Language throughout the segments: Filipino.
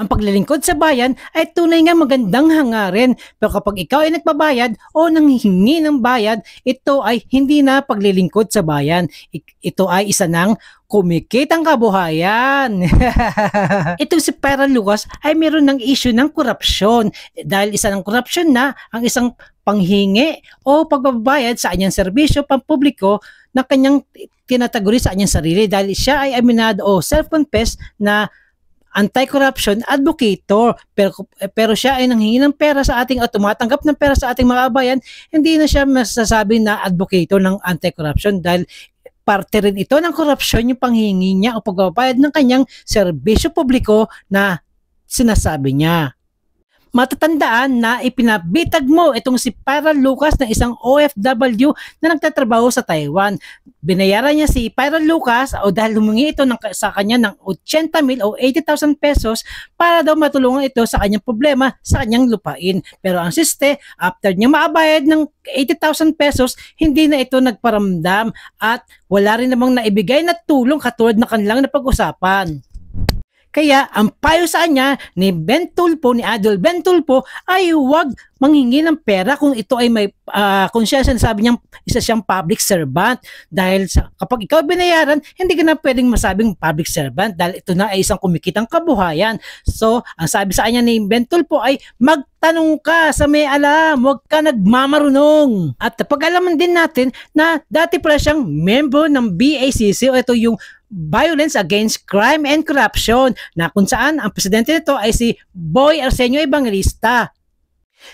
Ang paglilingkod sa bayan ay tunay nga magandang hangarin, pero kapag ikaw ay nagbabayad o nanghihingi ng bayad, ito ay hindi na paglilingkod sa bayan. Ito ay isa ng kumikitang kabuhayan. Itong si Pera Lucas ay meron ng issue ng korupsyon dahil isa ng korupsyon na ang isang panghingi o pagbabayad sa anyang serbisyo pampubliko na kanyang tinataguri sa anyang sarili dahil siya ay aminado o self-confessed na anti-corruption advocator, pero siya ay nanghingi ng pera sa ating o tumatanggap ng pera sa ating mga kabayan, hindi na siya masasabi na advocator ng anti-corruption dahil parte rin ito ng korupsyon yung panghingi niya o pagbabayad ng kanyang serbisyo publiko na sinasabi niya. Matatandaan na ipinabitag mo itong si Pera Lucas na isang OFW na nagtatrabaho sa Taiwan. Binayaran niya si Pera Lucas o dahil humingi ito sa kanya ng 80,000 o 80,000 pesos para daw matulungan ito sa kanyang problema sa kanyang lupain. Pero ang siste, after niya maabayad ng 80,000 pesos, hindi na ito nagparamdam at wala rin namang naibigay na tulong katulad na kanilang napag-usapan. Kaya ang payo sa kanya ni Idol Ben Tulfo ay huwag manghingi ng pera kung ito ay may kung siya sinasabi niyang isa siyang public servant dahil kapag ikaw binayaran, hindi ka na pwedeng masabing public servant dahil ito na ay isang kumikitang kabuhayan. So, ang sabi sa kanya ni Ben Tulfo ay magtanong ka sa may alam, huwag ka nagmamarunong. At pag-alaman din natin na dati pala siyang member ng BACC o ito yung Violence Against Crime and Corruption na kung saan ang presidente nito ay si Boy Arsenio Evangelista.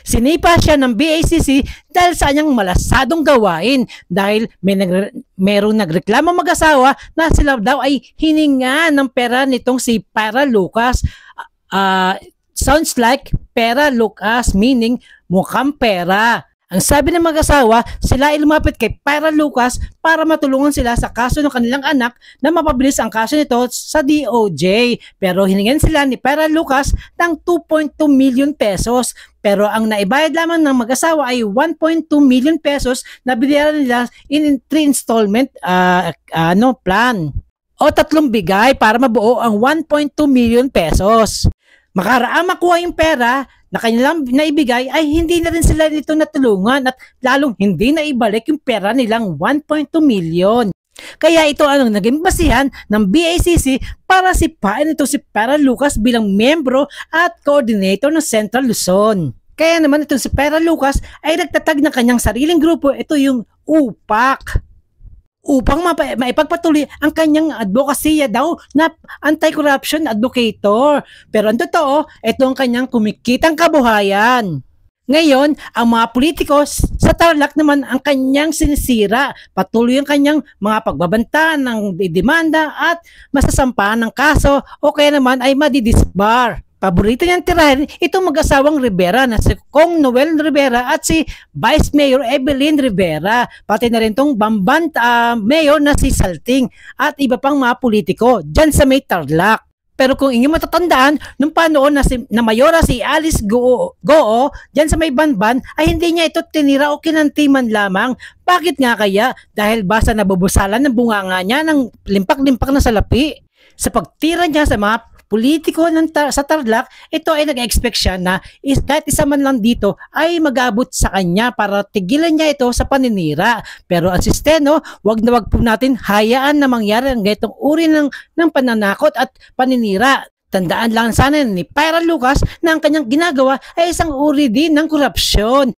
Sinipa siya ng BACC dahil sa kanyang malasadong gawain dahil merong nagreklamo mag-asawa na sila daw ay hininga ng pera nitong si Pera Lucas. Sounds like Pera Lucas meaning mukhang pera. Ang sabi ng mag-asawa, sila ay lumapit kay Pera Lucas para matulungan sila sa kaso ng kanilang anak na mapabilis ang kaso nito sa DOJ. Pero hiningan sila ni Pera Lucas ng 2.2 million pesos. Pero ang naibayad lamang ng mag-asawa ay 1.2 million pesos na binayaran nila in 3 installment plan. O 3 bigay para mabuo ang 1.2 million pesos. Makaraang makuha yung pera na kanilang naibigay ay hindi na rin sila nito natulungan at lalong hindi na ibalik yung pera nilang 1.2 million. Kaya ito ang naging basihan ng BACC para sipain ito si Pera Lucas bilang membro at coordinator ng Central Luzon. Kaya naman itong si Pera Lucas ay nagtatag ng kanyang sariling grupo, ito yung UPAC. Upang maipagpatuloy ang kanyang advokasya daw na anti-corruption advocator. Pero ang totoo, ito ang kanyang kumikitang kabuhayan. Ngayon, ang mga politiko sa Tarlac naman ang kanyang sinisira. Patuloy ang kanyang mga pagbabanta ng demanda at masasampahan ng kaso o kaya naman ay madidisbar. Paborito niyang tirahin itong mag-asawang Rivera na si Kong Noel Rivera at si Vice Mayor Evelyn Rivera. Pati na rin itong Bamban Mayor na si Salting at iba pang mga politiko dyan sa may Tarlac. Pero kung inyong matatandaan, nung panoon na mayora si Alice Goo dyan sa may Banban ay hindi niya ito tinira o kinantiman lamang. Bakit nga kaya? Dahil basta nabubusalan ng bunganga niya ng limpak-limpak na salapi. Sa pagtira niya sa mga politiko sa Tarlac, ito ay nag-expect siya na kahit isa man lang dito ay mag-abot sa kanya para tigilan niya ito sa paninira. Pero ang sistema, wag na wag po natin hayaan na mangyari ang ganitong uri ng pananakot at paninira. Tandaan lang sana ni Pera Lucas na ang kanyang ginagawa ay isang uri din ng korupsyon.